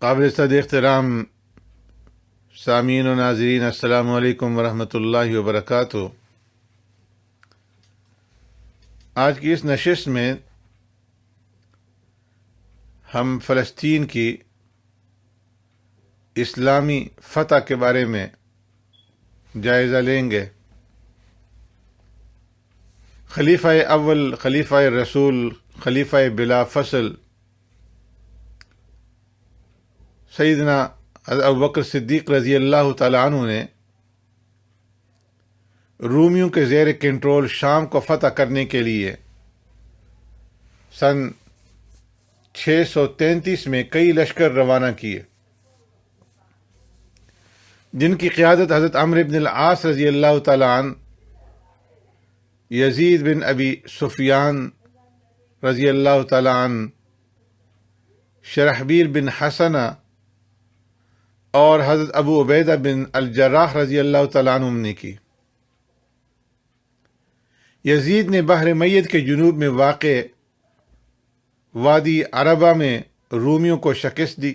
قابل صد احترام سامعین و ناظرین، السلام علیکم ورحمۃ اللہ وبرکاتہ۔ آج کی اس نشست میں ہم فلسطین کی اسلامی فتح کے بارے میں جائزہ لیں گے۔ خلیفہ اول، خلیفہ رسول، خلیفہ بلا فصل سیدنا ابوبکر صدیق رضی اللہ تعالیٰ عنہ نے رومیوں کے زیر کنٹرول شام کو فتح کرنے کے لیے سن 633 میں کئی لشکر روانہ کیے، جن کی قیادت حضرت عمرو بن العاص رضی اللہ تعالیٰ عنہ، یزید بن ابی سفیان رضی اللہ تعالیٰ عنہ، شرحبیل بن حسنہ اور حضرت ابو عبیدہ بن الجراح رضی اللہ تعالیٰ عنہ نے کی۔ یزید نے بحر میت کے جنوب میں واقع وادی عربہ میں رومیوں کو شکست دی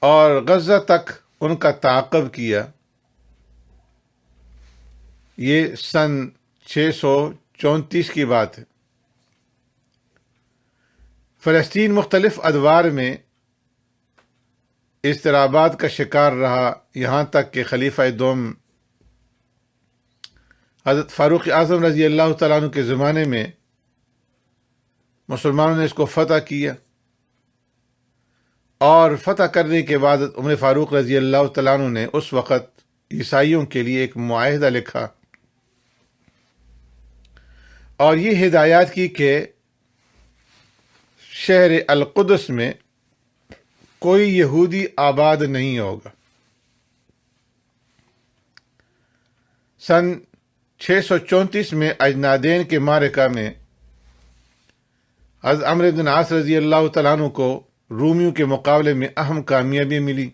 اور غزہ تک ان کا تعاقب کیا۔ یہ سن 634 کی بات ہے۔ فلسطین مختلف ادوار میں اضطرابات کا شکار رہا، یہاں تک کہ خلیفہ دوم حضرت فاروق اعظم رضی اللہ تعالیٰ عنہ کے زمانے میں مسلمانوں نے اس کو فتح کیا، اور فتح کرنے کے بعد عمر فاروق رضی اللہ تعالیٰ عنہ نے اس وقت عیسائیوں کے لیے ایک معاہدہ لکھا اور یہ ہدایات کی کہ شہر القدس میں کوئی یہودی آباد نہیں ہوگا۔ سن 634 میں اجنادین کے معرکہ میں حضرت عمرو بن العاص رضی اللہ تعالیٰ عنہ کو رومیوں کے مقابلے میں اہم کامیابی ملی۔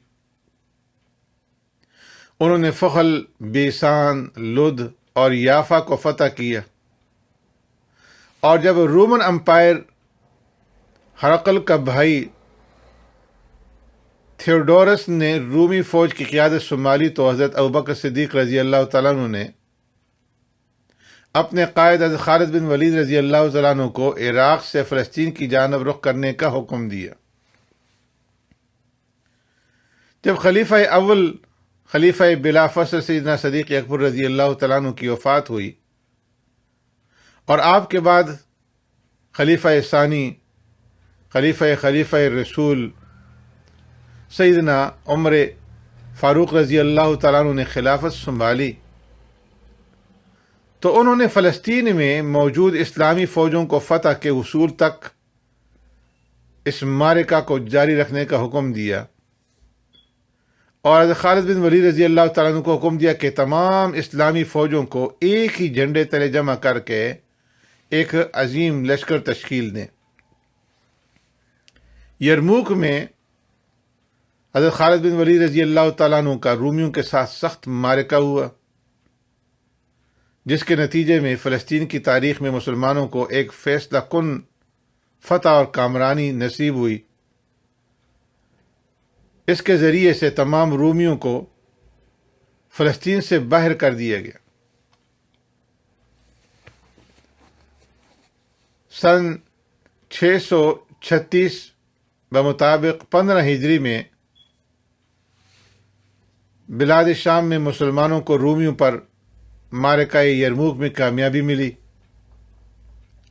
انہوں نے فخل، بیسان، لد اور یافا کو فتح کیا، اور جب رومن امپائر ہرقل کا بھائی تھیوڈورس نے رومی فوج کی قیادت سنبھالی تو حضرت ابوبکر صدیق رضی اللہ تعالیٰ عنہ نے اپنے قائد حضرت خالد بن ولید رضی اللہ تعالیٰ عنہ کو عراق سے فلسطین کی جانب رخ کرنے کا حکم دیا۔ جب خلیفہ اول، خلیفہ بلا فصل سیدنا صدیق اکبر رضی اللہ تعالیٰ عنہ کی وفات ہوئی، اور آپ کے بعد خلیفہ ثانی، خلیفہ رسول سیدنا عمر فاروق رضی اللہ تعالیٰ عنہ نے خلافت سنبھالی، تو انہوں نے فلسطین میں موجود اسلامی فوجوں کو فتح کے حصول تک اس معرکہ کو جاری رکھنے کا حکم دیا، اور حضرت خالد بن ولید رضی اللہ تعالیٰ عنہ کو حکم دیا کہ تمام اسلامی فوجوں کو ایک ہی جھنڈے تلے جمع کر کے ایک عظیم لشکر تشکیل دیں۔ یرموک میں حضرت خالد بن ولید رضی اللہ تعالیٰ عنہ کا رومیوں کے ساتھ سخت معرکہ ہوا، جس کے نتیجے میں فلسطین کی تاریخ میں مسلمانوں کو ایک فیصلہ کن فتح اور کامرانی نصیب ہوئی۔ اس کے ذریعے سے تمام رومیوں کو فلسطین سے باہر کر دیا گیا۔ سن 636 بمطابق 15 ہجری میں بلاد شام میں مسلمانوں کو رومیوں پر معرکہ یرموک میں کامیابی ملی۔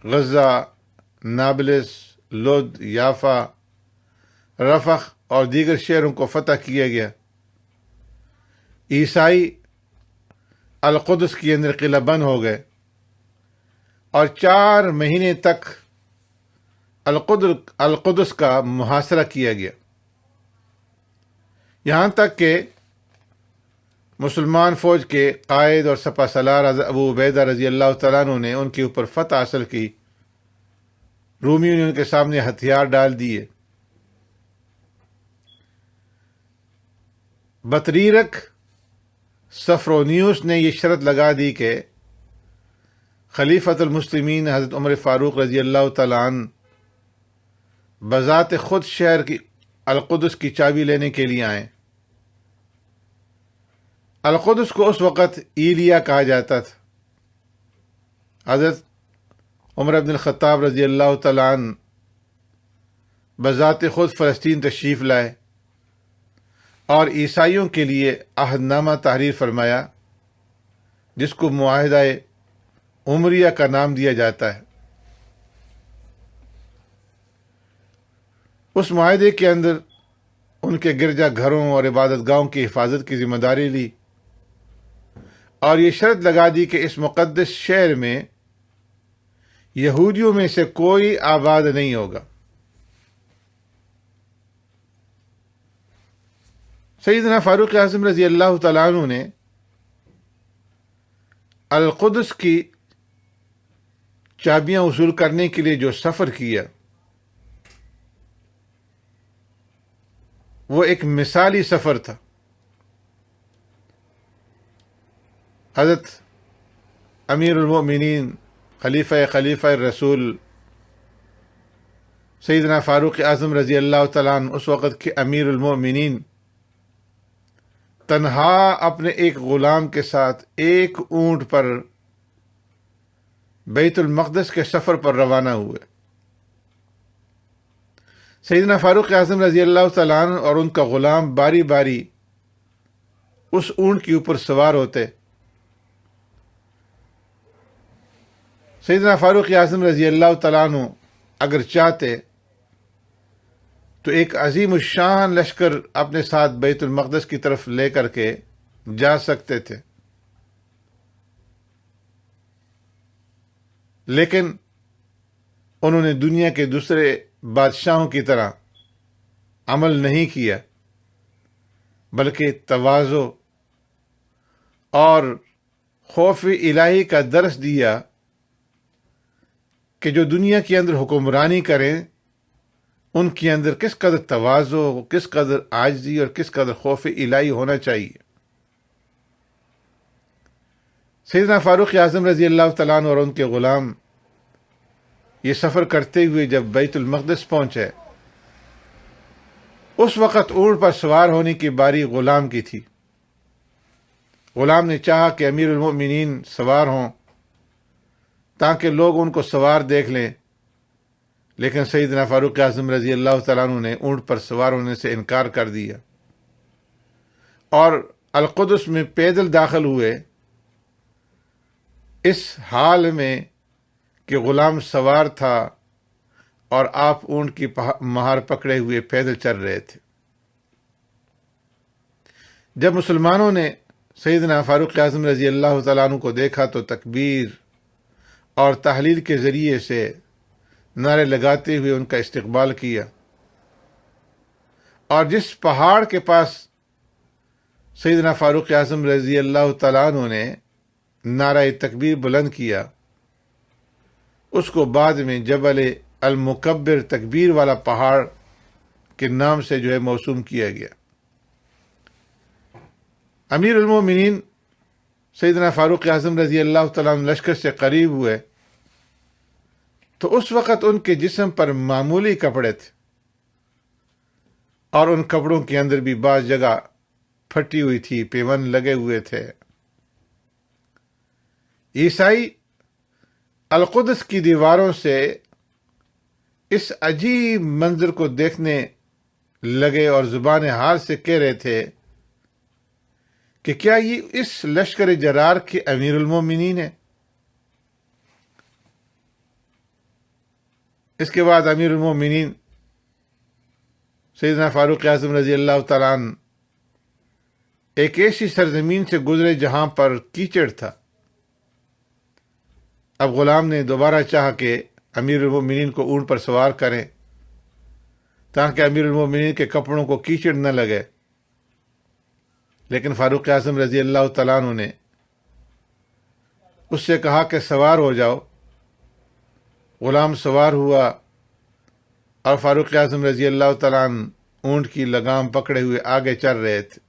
غزہ، نابلس، لد، یافا، رفح اور دیگر شہروں کو فتح کیا گیا۔ عیسائی القدس کے اندر قلعہ بند ہو گئے، اور 4 مہینے تک القدس کا محاصرہ کیا گیا، یہاں تک کہ مسلمان فوج کے قائد اور سپہ سالار حضرت ابو عبیدہ رضی اللہ تعالیٰ عنہ نے ان کے اوپر فتح حاصل کی۔ رومیوں نے ان کے سامنے ہتھیار ڈال دیے۔ بطریرک سفرونیوس نے یہ شرط لگا دی کہ خلیفۃ المسلمین حضرت عمر فاروق رضی اللہ تعالیٰ عنہ بذات خود شہر کی القدس کی چابی لینے کے لیے آئیں۔ القدس کو اس وقت ایلیا کہا جاتا تھا۔ حضرت عمر بن الخطاب رضی اللہ تعالیٰ عنہ بذات خود فلسطین تشریف لائے اور عیسائیوں کے لیے عہد نامہ تحریر فرمایا، جس کو معاہدہ عمریہ کا نام دیا جاتا ہے۔ اس معاہدے کے اندر ان کے گرجا گھروں اور عبادت گاہوں کی حفاظت کی ذمہ داری لی اور یہ شرط لگا دی کہ اس مقدس شہر میں یہودیوں میں سے کوئی آباد نہیں ہوگا۔ سیدنا فاروق اعظم رضی اللہ تعالیٰ عنہ نے القدس کی چابیاں وصول کرنے کے لیے جو سفر کیا وہ ایک مثالی سفر تھا۔ حضرت امیر المؤمنین خلیفہ الرسول سیدنا فاروق اعظم رضی اللہ تعالیٰ عنہ اس وقت کے امیر المؤمنین تنہا اپنے ایک غلام کے ساتھ ایک اونٹ پر بیت المقدس کے سفر پر روانہ ہوئے۔ سیدنا فاروق اعظم رضی اللہ تعالیٰ عنہ اور ان کا غلام باری باری اس اونٹ کے اوپر سوار ہوتے۔ سیدنا فاروق اعظم رضی اللہ تعالیٰ عنہ اگر چاہتے تو ایک عظیم الشان لشکر اپنے ساتھ بیت المقدس کی طرف لے کر کے جا سکتے تھے، لیکن انہوں نے دنیا کے دوسرے بادشاہوں کی طرح عمل نہیں کیا، بلکہ تواضع اور خوف الہی کا درس دیا کہ جو دنیا کے اندر حکمرانی کریں ان کے اندر کس قدر تواضع، کس قدر عاجزی اور کس قدر خوف الہی ہونا چاہیے۔ سیدنا فاروق اعظم رضی اللہ تعالیٰ عنہ اور ان کے غلام یہ سفر کرتے ہوئے جب بیت المقدس پہنچے، اس وقت اونٹ پر سوار ہونے کی باری غلام کی تھی۔ غلام نے چاہا کہ امیر المؤمنین سوار ہوں تاکہ لوگ ان کو سوار دیکھ لیں، لیکن سیدنا فاروق اعظم رضی اللہ تعالیٰ عنہ نے اونٹ پر سوار ہونے سے انکار کر دیا اور القدس میں پیدل داخل ہوئے، اس حال میں کہ غلام سوار تھا اور آپ اونٹ کی مہار پکڑے ہوئے پیدل چل رہے تھے۔ جب مسلمانوں نے سیدنا فاروق اعظم رضی اللہ تعالیٰ عنہ کو دیکھا تو تکبیر اور تحلیل کے ذریعے سے نعرے لگاتے ہوئے ان کا استقبال کیا، اور جس پہاڑ کے پاس سیدنا فاروق اعظم رضی اللہ تعالیٰ عنہ نے نعرہ تکبیر بلند کیا، اس کو بعد میں جبل المکبر تکبیر والا پہاڑ کے نام سے جو ہے موسوم کیا گیا۔ امیر المومنین سیدنا فاروق اعظم رضی اللہ تعالیٰ عنہ لشکر سے قریب ہوئے تو اس وقت ان کے جسم پر معمولی کپڑے تھے اور ان کپڑوں کے اندر بھی بعض جگہ پھٹی ہوئی تھی، پیون لگے ہوئے تھے۔ عیسائی القدس کی دیواروں سے اس عجیب منظر کو دیکھنے لگے اور زبان حال سے کہہ رہے تھے کہ کیا یہ اس لشکر جرار کے امیر المومنین ہیں؟ اس کے بعد امیر المومنین سیدنا فاروق اعظم رضی اللہ تعالیٰ عنہ ایک ایسی سرزمین سے گزرے جہاں پر کیچڑ تھا۔ اب غلام نے دوبارہ چاہا کہ امیر المومنین کو اونٹ پر سوار کریں تاکہ امیر المومنین کے کپڑوں کو کیچڑ نہ لگے، لیکن فاروق اعظم رضی اللہ تعالیٰ عنہ نے اس سے کہا کہ سوار ہو جاؤ۔ غلام سوار ہوا اور فاروق اعظم رضی اللہ تعالیٰ عنہ اونٹ کی لگام پکڑے ہوئے آگے چل رہے تھے۔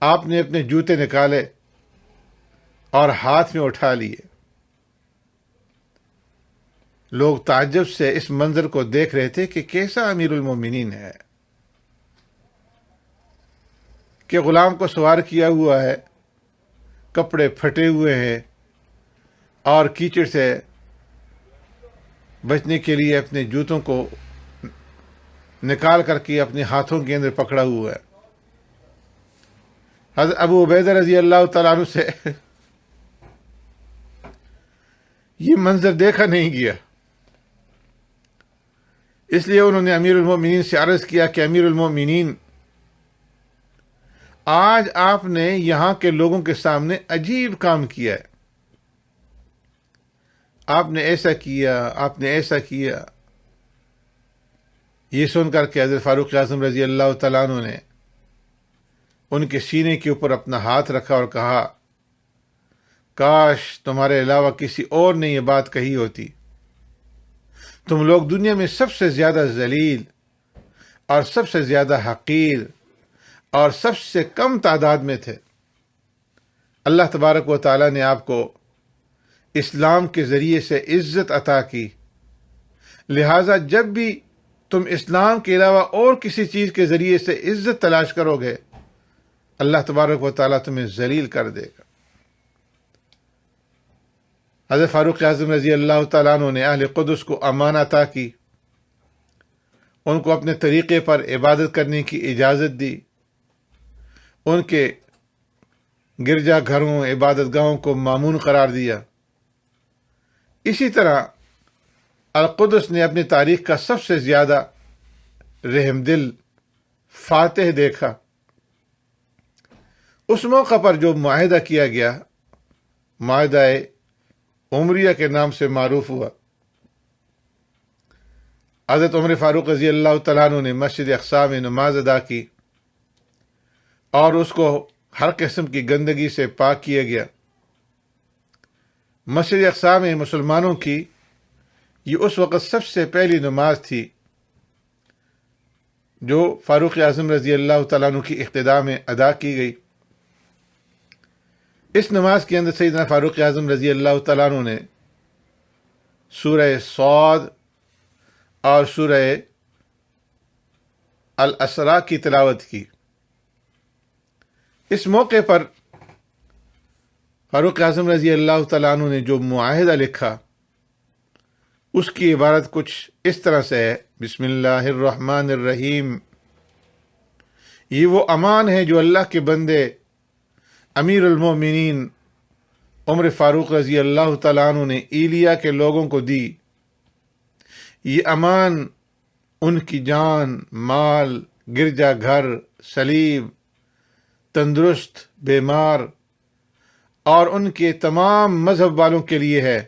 آپ نے اپنے جوتے نکالے اور ہاتھ میں اٹھا لیے۔ لوگ تعجب سے اس منظر کو دیکھ رہے تھے کہ کیسا امیر المومنین ہے کہ غلام کو سوار کیا ہوا ہے، کپڑے پھٹے ہوئے ہیں، اور کیچڑ سے بچنے کے لیے اپنے جوتوں کو نکال کر کے اپنے ہاتھوں کے اندر پکڑا ہوا ہے۔ حضرت ابو عبیدہ رضی اللہ تعالیٰ عنہ سے یہ منظر دیکھا نہیں گیا، اس لیے انہوں نے امیر المومنین سے عرض کیا کہ امیر المومنین، آج آپ نے یہاں کے لوگوں کے سامنے عجیب کام کیا ہے، آپ نے ایسا کیا، آپ نے ایسا کیا۔ یہ سن کر کے حضرت فاروق اعظم رضی اللہ تعالیٰ عنہ نے ان کے سینے کے اوپر اپنا ہاتھ رکھا اور کہا، کاش تمہارے علاوہ کسی اور نے یہ بات کہی ہوتی، تم لوگ دنیا میں سب سے زیادہ ذلیل اور سب سے زیادہ حقیر اور سب سے کم تعداد میں تھے۔ اللہ تبارک و تعالیٰ نے آپ کو اسلام کے ذریعے سے عزت عطا کی، لہٰذا جب بھی تم اسلام کے علاوہ اور کسی چیز کے ذریعے سے عزت تلاش کرو گے، اللہ تبارک و تعالیٰ تمہیں ذلیل کر دے گا۔ حضرت فاروق اعظم رضی اللہ تعالیٰ عنہ نے اہل قدس کو امان عطا کی، ان کو اپنے طریقے پر عبادت کرنے کی اجازت دی، ان کے گرجا گھروں، عبادت گاہوں کو مامون قرار دیا۔ اسی طرح القدس نے اپنی تاریخ کا سب سے زیادہ رحم دل فاتح دیکھا۔ اس موقع پر جو معاہدہ کیا گیا، معاہدہ عمریہ کے نام سے معروف ہوا، حضرت عمر فاروق رضی اللہ تعالیٰ عنہ نے مسجد اقصی میں نماز ادا کی اور اس کو ہر قسم کی گندگی سے پاک کیا گیا۔ مسجد اقصی میں مسلمانوں کی یہ اس وقت سب سے پہلی نماز تھی جو فاروق اعظم رضی اللہ تعالیٰ عنہ کی اقتداء میں ادا کی گئی۔ اس نماز کے اندر سیدنا فاروق اعظم رضی اللہ تعالیٰ عنہ نے سورہ صاد اور سورہ الاسراء کی تلاوت کی۔ اس موقع پر فاروق اعظم رضی اللہ تعالیٰ عنہ نے جو معاہدہ لکھا، اس کی عبارت کچھ اس طرح سے ہے، بسم اللہ الرحمن الرحیم۔ یہ وہ امان ہے جو اللہ کے بندے امیر المومنین عمر فاروق رضی اللہ تعالیٰ عنہ نے ایلیا کے لوگوں کو دی۔ یہ امان ان کی جان، مال، گرجا گھر، صلیب، تندرست، بیمار اور ان کے تمام مذہب والوں کے لیے ہے،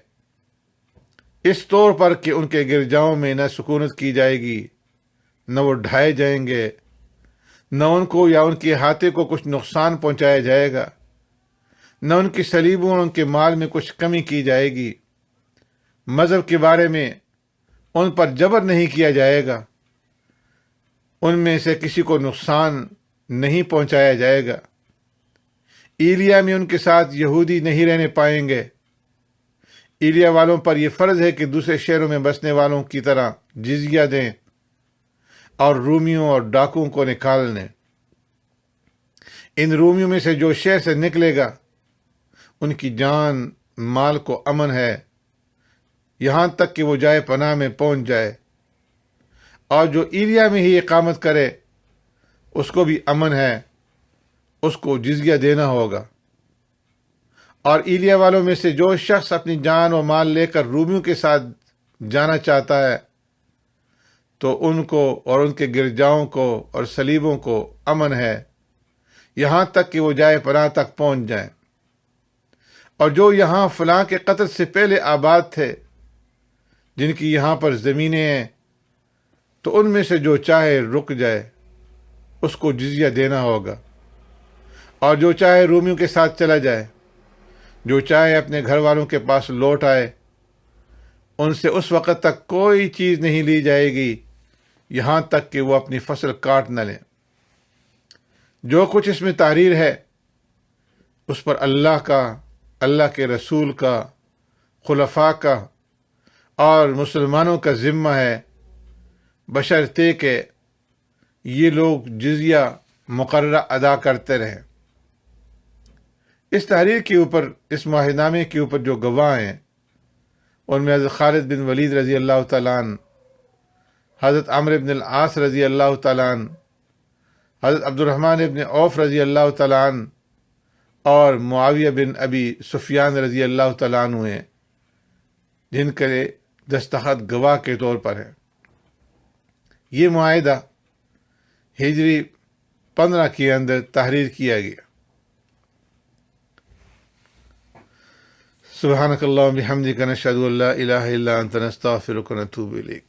اس طور پر کہ ان کے گرجاؤں میں نہ سکونت کی جائے گی، نہ وہ ڈھائے جائیں گے، نہ ان کو یا ان کے احاطے کو کچھ نقصان پہنچایا جائے گا، نہ ان کی صلیبوں اور ان کے مال میں کچھ کمی کی جائے گی۔ مذہب کے بارے میں ان پر جبر نہیں کیا جائے گا، ان میں سے کسی کو نقصان نہیں پہنچایا جائے گا۔ ایلیا میں ان کے ساتھ یہودی نہیں رہنے پائیں گے۔ ایلیا والوں پر یہ فرض ہے کہ دوسرے شہروں میں بسنے والوں کی طرح جزیہ دیں اور رومیوں اور ڈاکوؤں کو نکال دیں۔ ان رومیوں میں سے جو شہر سے نکلے گا، ان کی جان، مال کو امن ہے، یہاں تک کہ وہ جائے پناہ میں پہنچ جائے، اور جو ایلیا میں ہی اقامت کرے اس کو بھی امن ہے، اس کو جزیہ دینا ہوگا۔ اور ایلیا والوں میں سے جو شخص اپنی جان و مال لے کر رومیوں کے ساتھ جانا چاہتا ہے تو ان کو اور ان کے گرجاؤں کو اور صلیبوں کو امن ہے، یہاں تک کہ وہ جائے پناہ تک پہنچ جائیں۔ اور جو یہاں فلاں کے قتل سے پہلے آباد تھے، جن کی یہاں پر زمینیں ہیں، تو ان میں سے جو چاہے رک جائے، اس کو جزیہ دینا ہوگا۔ اور جو چاہے رومیوں کے ساتھ چلا جائے، جو چاہے اپنے گھر والوں کے پاس لوٹ آئے، ان سے اس وقت تک کوئی چیز نہیں لی جائے گی یہاں تک کہ وہ اپنی فصل کاٹ نہ لیں۔ جو کچھ اس میں تحریر ہے اس پر اللہ کا، اللہ کے رسول کا، خلفاء کا اور مسلمانوں کا ذمہ ہے بشرطے کہ یہ لوگ جزیہ مقررہ ادا کرتے رہیں۔ اس تحریر کے اوپر، اس معاہدہ نامے کے اوپر جو گواہ ہیں ان میں حضرت خالد بن ولید رضی اللہ تعالیٰ عنہ، حضرت عمرو بن العاص رضی اللہ تعالیٰ عنہ، حضرت عبد الرحمن بن عوف رضی اللہ تعالیٰ عنہ اور معاویہ بن ابی سفیان رضی اللہ تعالیٰ عنہ ہیں، جن کے دستخط گواہ کے طور پر ہیں۔ یہ معاہدہ ہجری 15 کے اندر تحریر کیا گیا۔ سبحانک اللہم بحمدک نشہد ان لا الہ الا انت نستغفرک ونتوب الیک۔